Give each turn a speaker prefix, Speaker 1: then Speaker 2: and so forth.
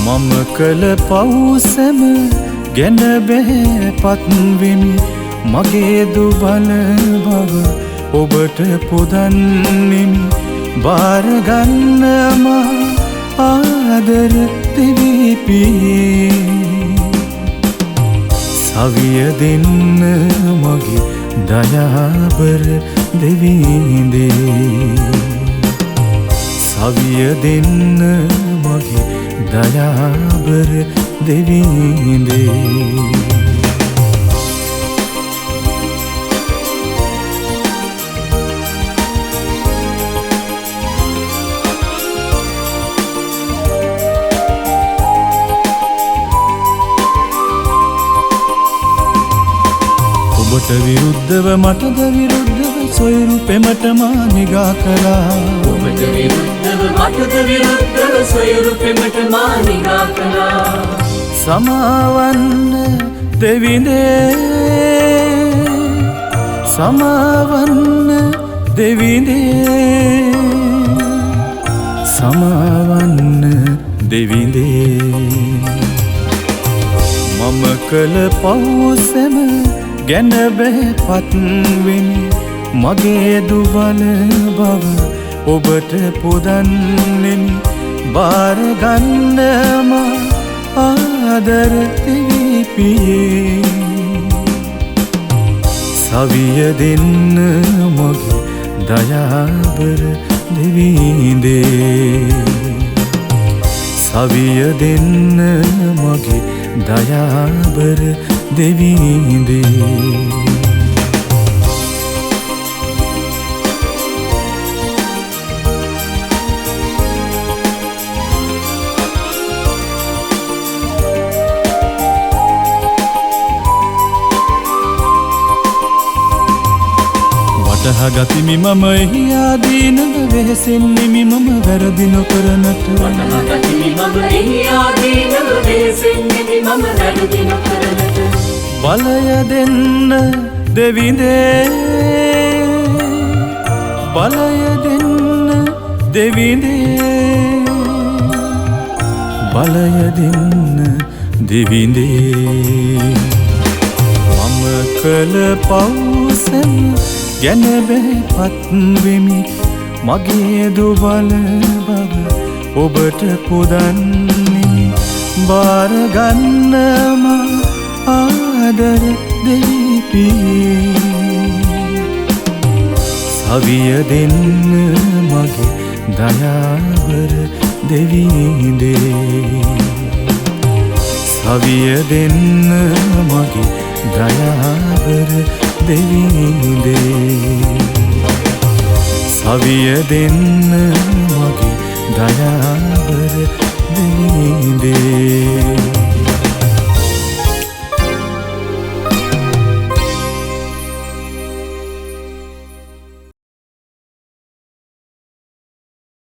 Speaker 1: මම කළ පවුසම ගැන බැහැපත් වෙමි මගේ දුබල බව ඔබට පුදන්නෙමි බාරගන්න මා ආදර දෙවිපියේ සවිය දෙන්න මගේ දයාබර දෙවිඳේ සවිය දෙන්න මගේ දයාබර දෙවිඳේ ඔබට විරුද්ධව මටද විරුද්ධව සොයුරු පෙමට මා නිගා කළා
Speaker 2: ඔබට විරුද්ධව මටද විරුද්ධව සොයුරු පෙමට මා නිගා කළා
Speaker 1: සමාවන්න දෙවිඳේ සමාවන්න දෙවිඳේ සමාවන්න දෙවිඳේ මම කළ පවුසම ගැන බැහැපත් වෙමි මගේ දුබල බව ඔබට පුදන්නෙමි බාරගන්න මා ආදර දෙවිපියේ සවිය දෙන්න මගේ දයාබර දෙවිඳේ සවිය දෙන්න මගේ දයාබර දෙවිඳේ වටහා ගතිමි මම එහි ආදීනව වෙහෙසෙන්නෙමි මම වැරදි නොකරනට
Speaker 2: වටහා ගතිමි මම එහි ආදීනව වෙහෙසෙන්නෙමි මම වැරදි නොකරනට
Speaker 1: බලය දෙන්න දෙවිඳේ බලය දෙන්න දෙවිඳේ බලය දෙන්න දෙවිඳේ මම කළ පවුසම ගැන බැහැපත් වෙමි මගේ දුබල බව ඔබට පුදන්නෙමි බාරගන්න මා ආදර දෙවිපියේ සවිය දෙන්න මගේ දයාබර දෙවිඳේ සවිය දෙන්න මගේ දයාබර දෙවිඳේ සවිය දෙන්න මගේ දයාබර දෙවිඳේ